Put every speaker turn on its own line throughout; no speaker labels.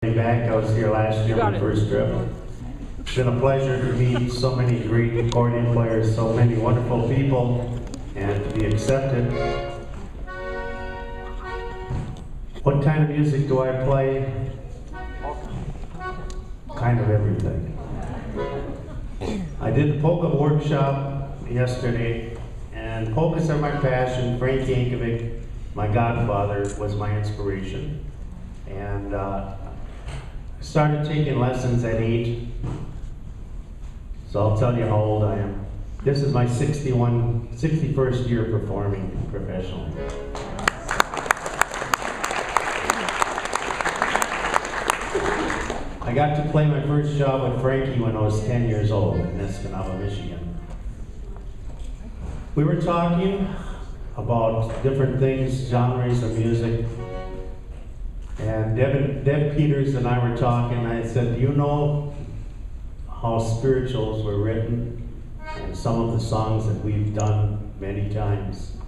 Back. I was here last year on my first trip. It's been a pleasure to meet so many great accordion players, so many wonderful people, and to be accepted. What kind of music do I play? Kind of everything. I did the polka workshop yesterday, and polkas are my passion. Frank Yankovic, my godfather, was my inspiration. And started taking lessons at 8, so I'll tell you how old I am. This is my 61st year performing professionally. I got to play my first job with Frankie when I was 10 years old in Escanaba, Michigan. We were talking about different things, genres of music. And Deb Peters and I were talking, and I said, do you know how spirituals were written? And some of the songs that we've done many times.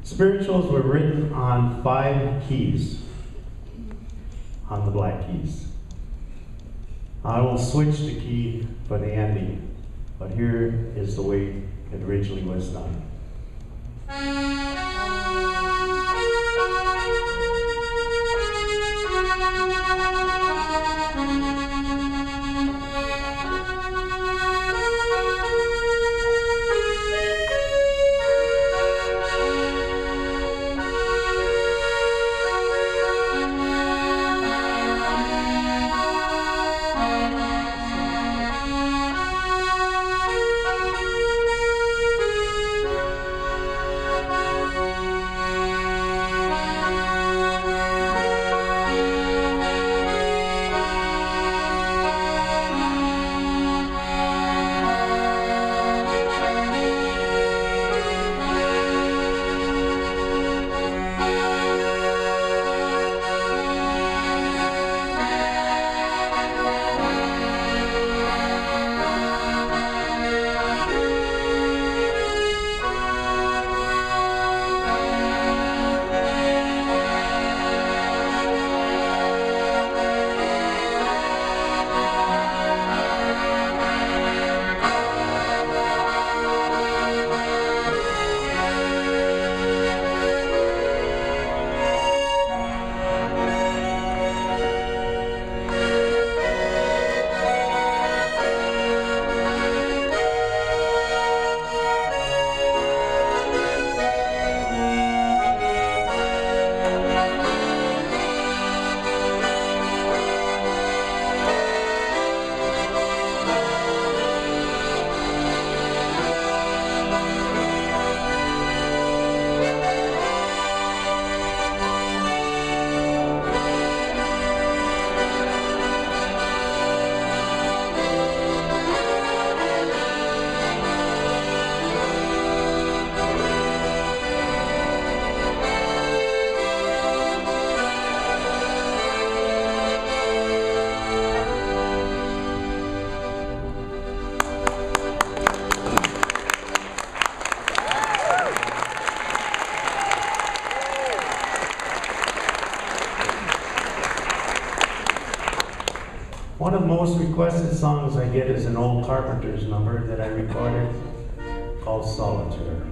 Spirituals were written on 5 keys, on the black keys. I will switch the key for the ending, but here is the way it originally was done. One of the most requested songs I get is an old Carpenter's number that I recorded called Solitaire.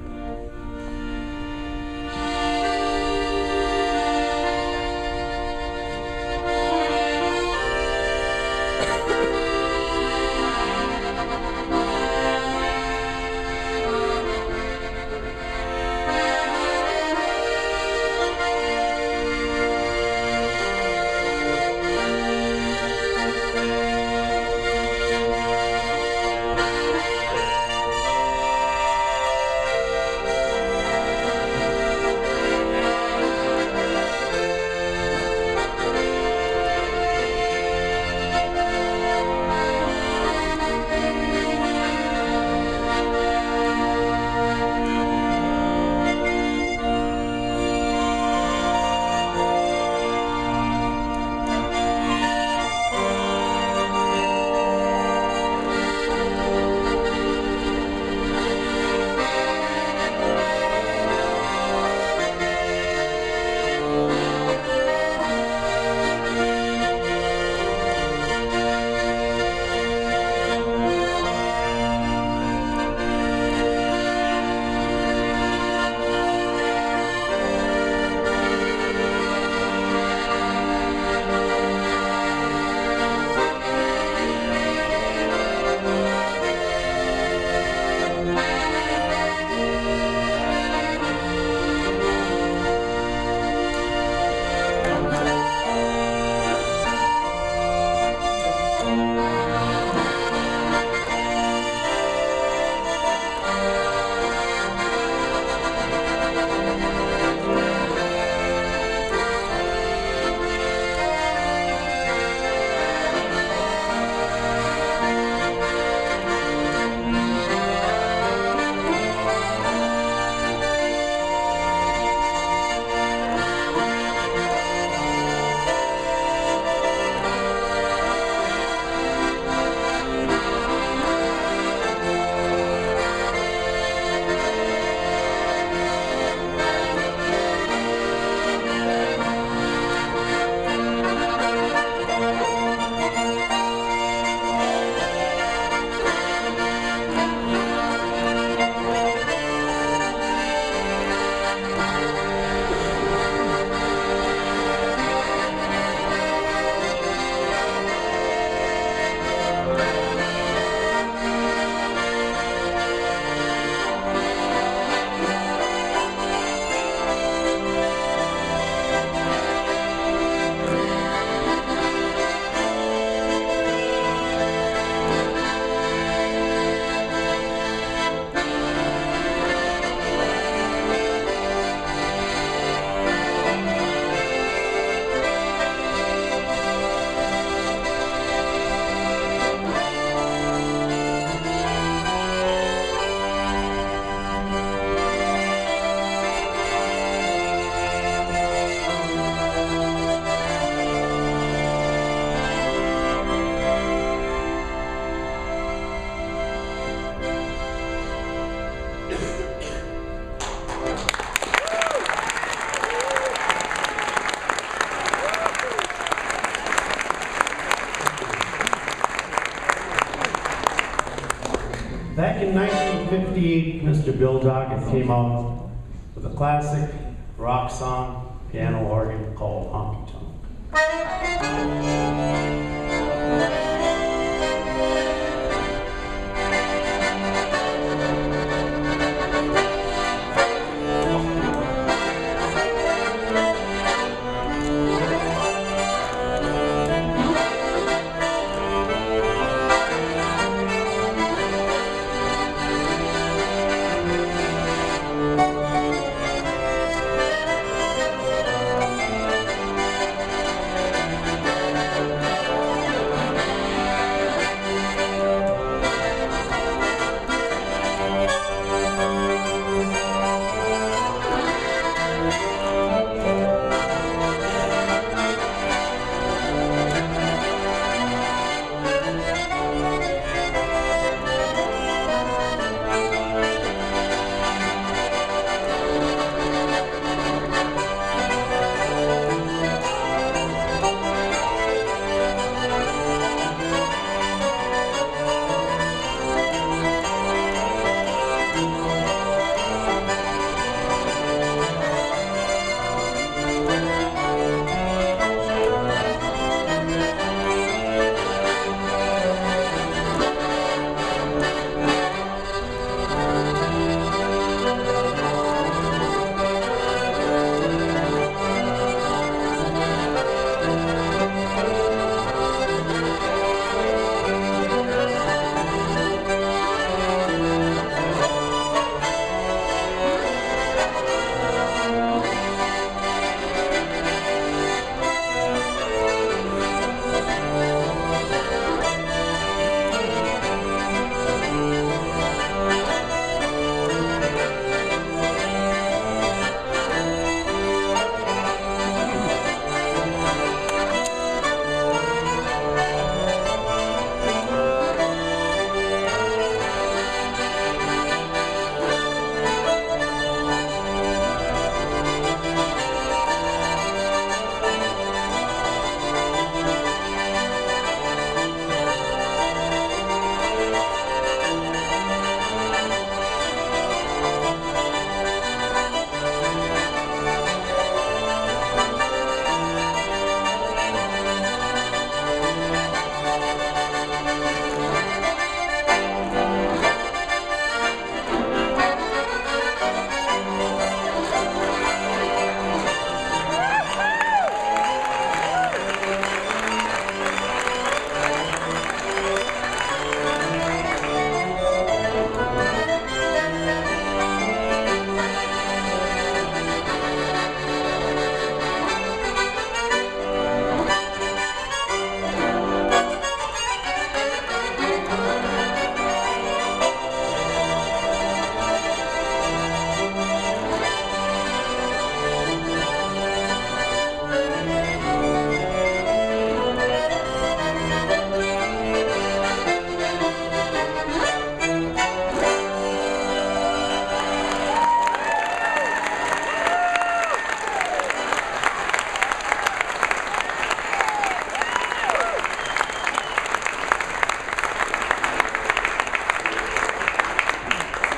Back in 1958, Mr. Bill Doggett came out with a classic rock song, piano organ called Honky Tonk.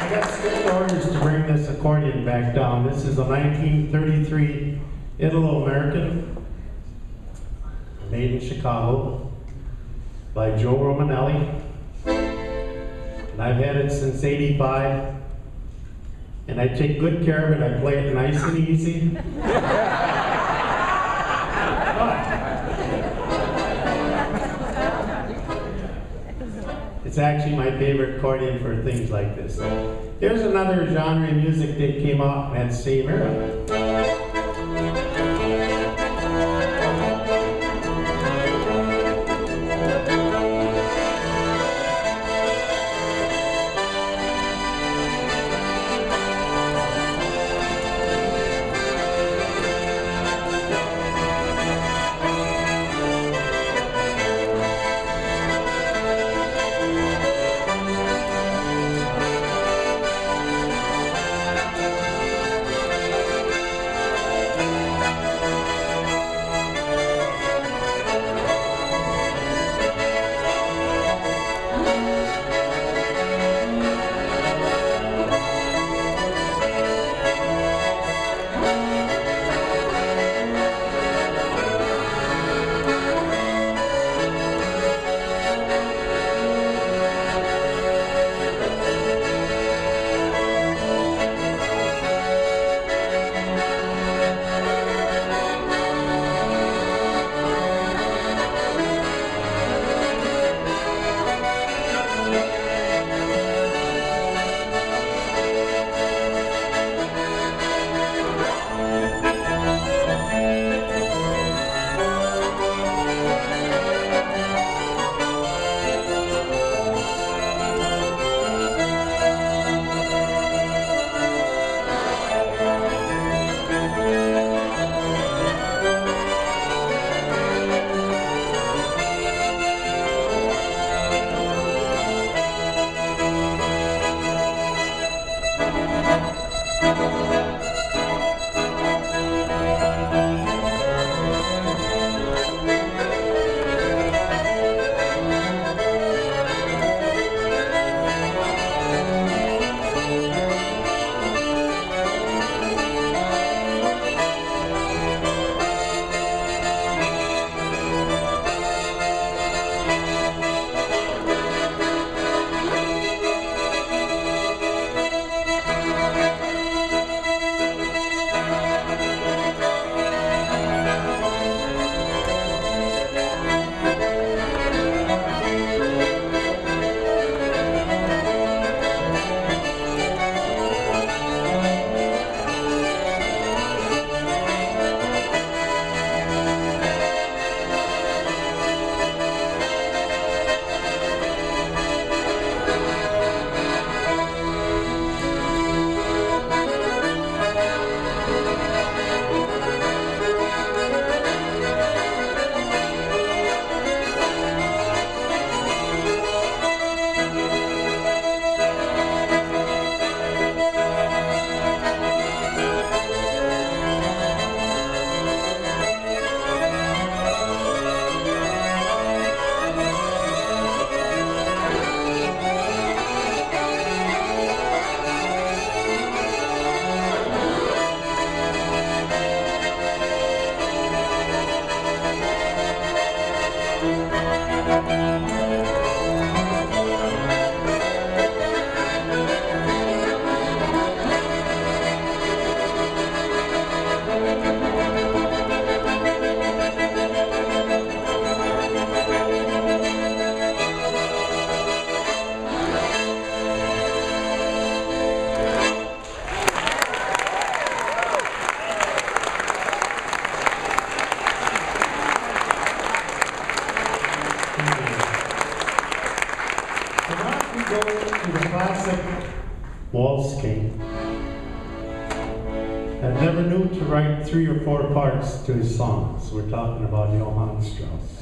I got strict orders to bring this accordion back down. This is a 1933 Italo-American, made in Chicago, by Joe Romanelli. And I've had it since '85. And I take good care of it. I play it nice and easy. It's actually my favorite accordion for things like this. Here's another genre of music that came out in that same era. go to the classic Waltz King that never knew to write 3 or 4 parts to his songs. We're talking about Johann Strauss.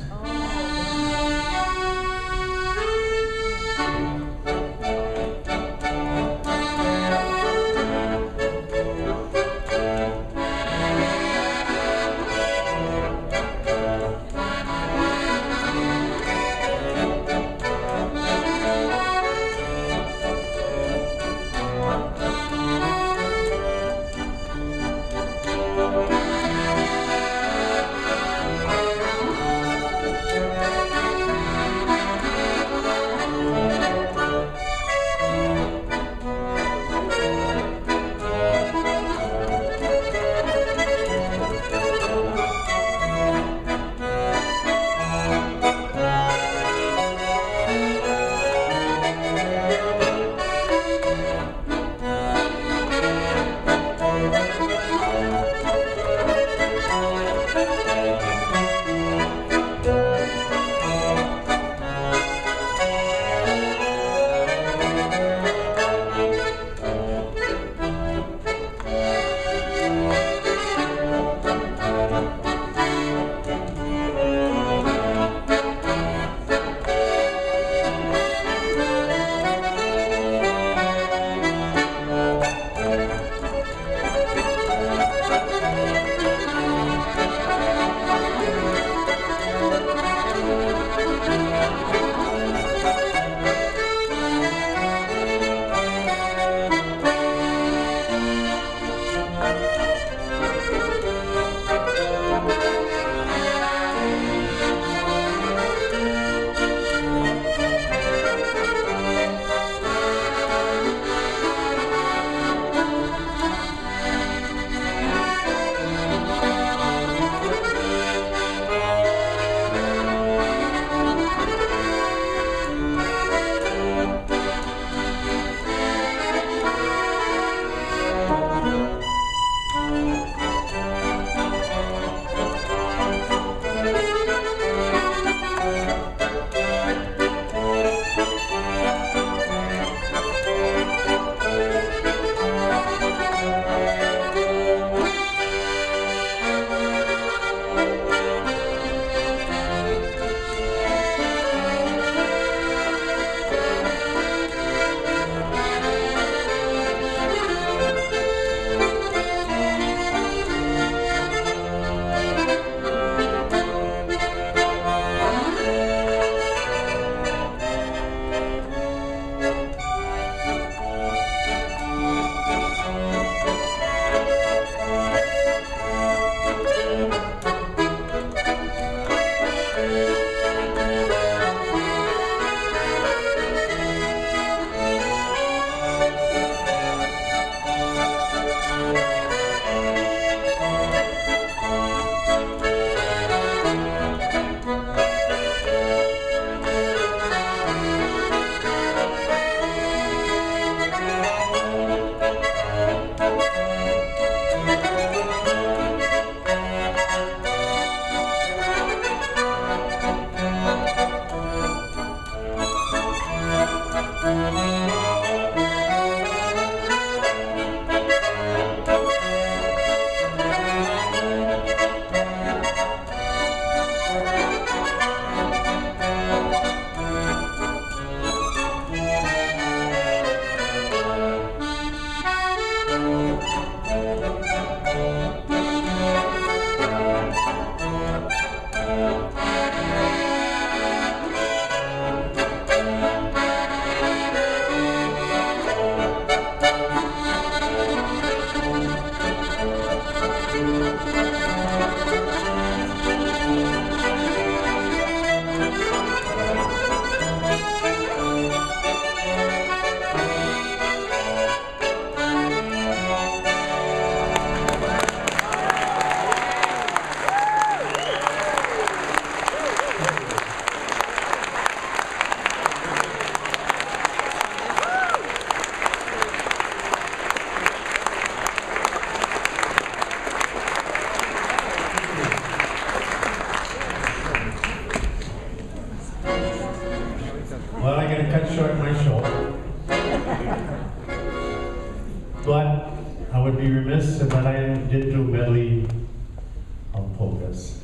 Well, I gotta cut short my show. But I would be remiss if I didn't do a medley of polkas.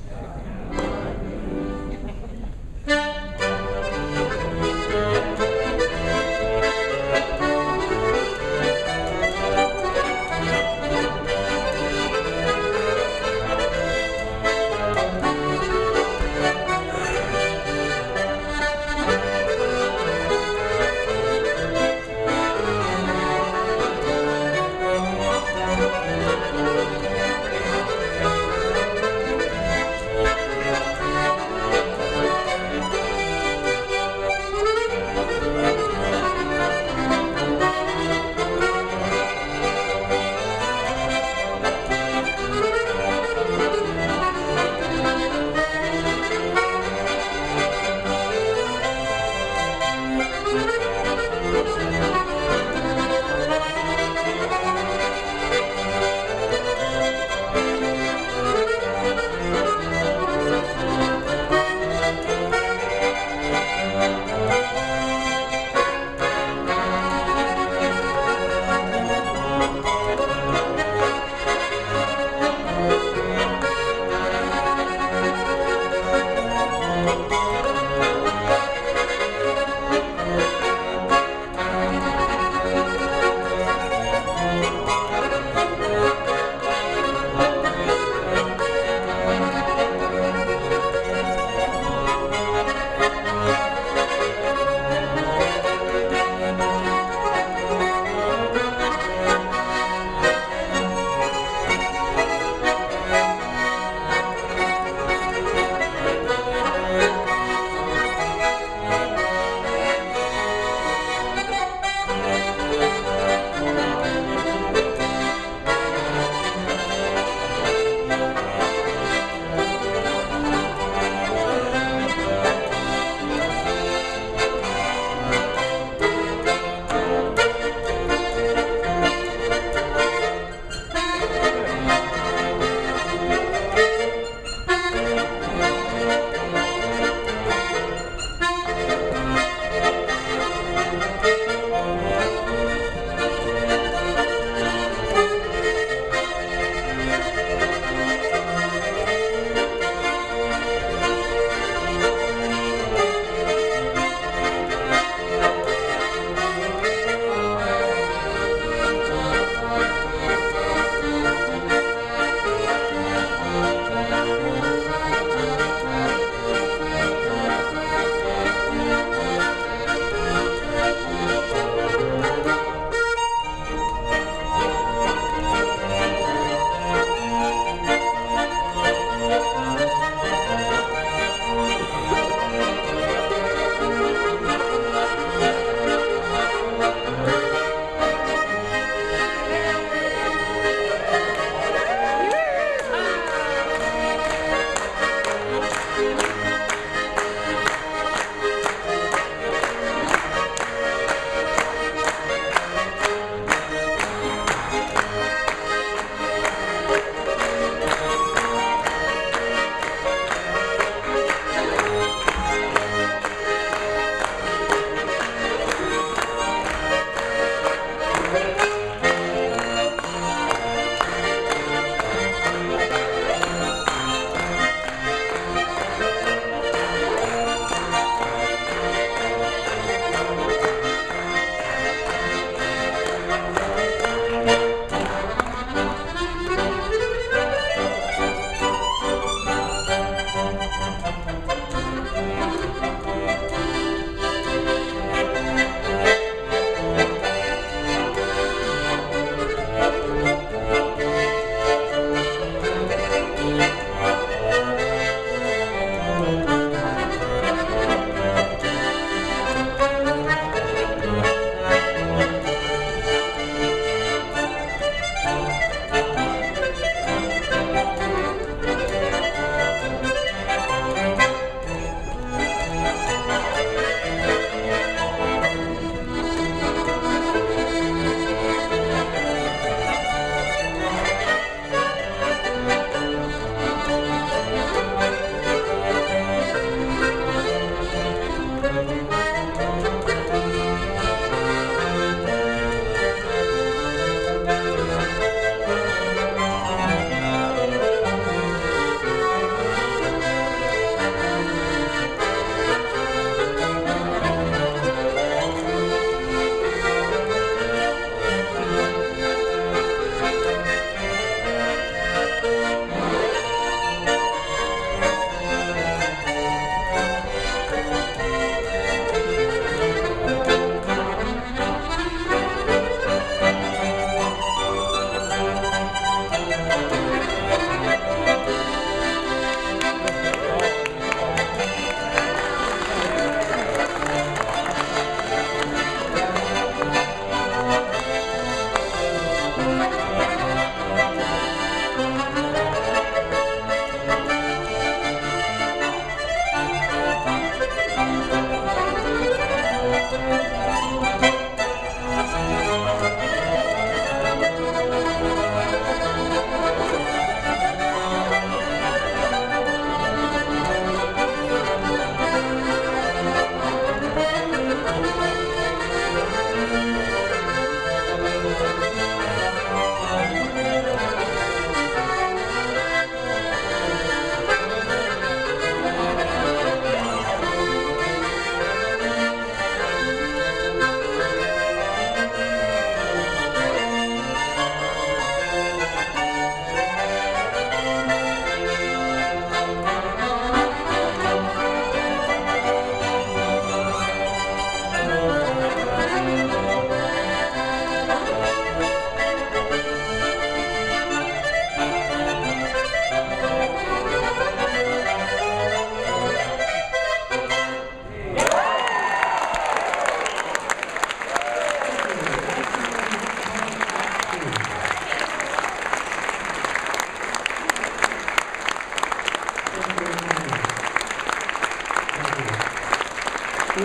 I'll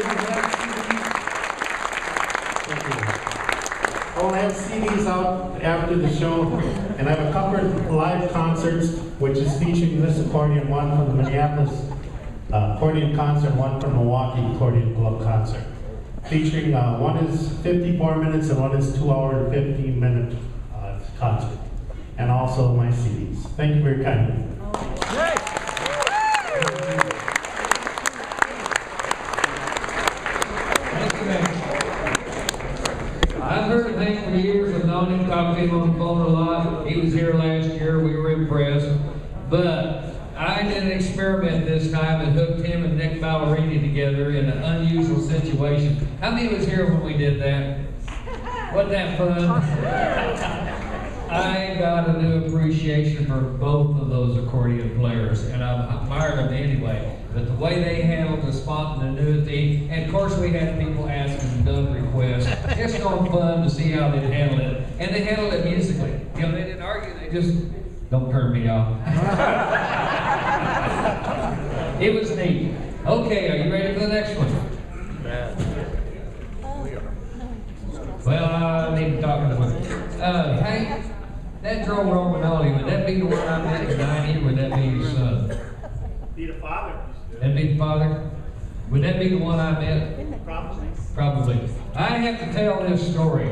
have CDs out after the show, and I have a couple of live concerts, which is featuring this accordion, one from the Minneapolis accordion concert, one from Milwaukee accordion club concert. Featuring, one is 54 minutes and one is 2 hour and 15-minute concert. And also my CDs. Thank you very kindly.
I've heard of Hank for years. I've known him, talked to him on the phone a lot. He was here last year. We were impressed. But I did an experiment this time and hooked him and Nick Ballerini together in an unusual situation. How many was here when we did that? Wasn't that fun? I got a new appreciation for both of those accordion players, and I've admired them anyway. But the way they handled the spontaneity, and of course we had people asking dumb requests. It's no fun to see how they handled it, and they handled it musically. You know, they didn't argue; they just don't turn me off. It was neat. Okay, are you ready for the next one? Well, I need to talk to him. Hank, that Joe Romanelli, would that be the one I met in 90, or would that be his son?
Be the father.
That'd be the father? Would that be the one I met?
Probably.
Probably. I have to tell this story.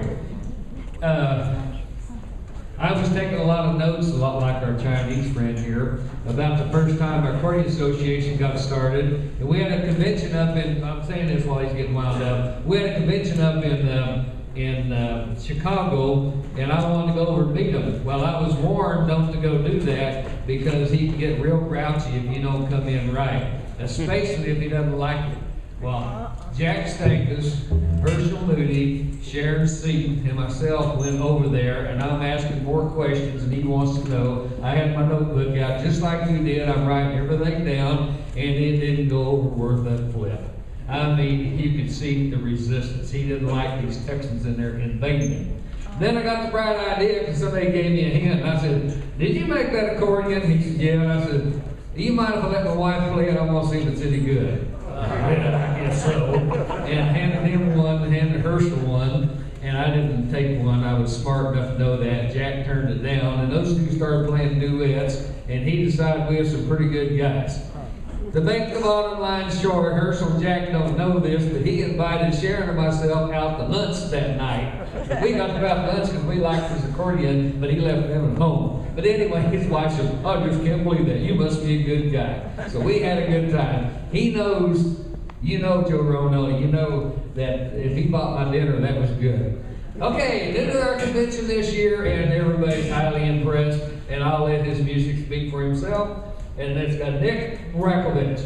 I was taking a lot of notes, a lot like our Chinese friend here, about the first time our Accordion Association got started. And we had a convention up in, I'm saying this while he's getting wound up, we had a convention up in Chicago, and I wanted to go over and meet him. Well, I was warned don't to go do that because he can get real grouchy if you don't come in right, especially if he doesn't like it. Well, Jack Stankus, Herschel Moody, Sharon Seaton, and myself went over there, and I'm asking more questions, and he wants to know. I had my notebook out just like you did. I'm writing everything down, and it didn't go over worth a flip. I mean, you could see the resistance. He didn't like these Texans in there invading him. Then I got the bright idea because somebody gave me a hint. And I said, "Did you make that accordion?" He said, "Yeah." And I said, "Do you mind if I let my wife play it? I want to see if it's any good." I guess so. And handed him one, handed Herschel one, and I didn't take one. I was smart enough to know that. Jack turned it down, and those two started playing duets, and he decided we had some pretty good guys. To make the bottom line short, Herschel and Jack don't know this, but he invited Sharon and myself out to lunch that night. We got to go out to lunch because we liked his accordion, but he left them at home. But anyway, his wife said, "I just can't believe that. You must be a good guy." So we had a good time. He knows, you know, Joe Rono, you know that if he bought my dinner, that was good. Okay, due to our convention this year, and everybody's highly impressed, and I'll let his music speak for himself. And it's got Nick Rakovich.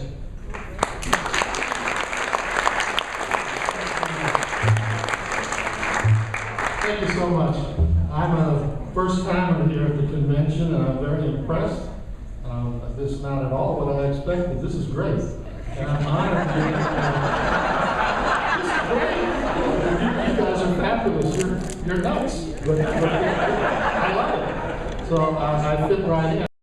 Thank you so much. I'm a first timer here at the convention, and I'm very impressed. This is not at all what I expected. This is great. And I'm honored to be This is great. You guys are fabulous. You're nuts. But I love it. So I fit right in.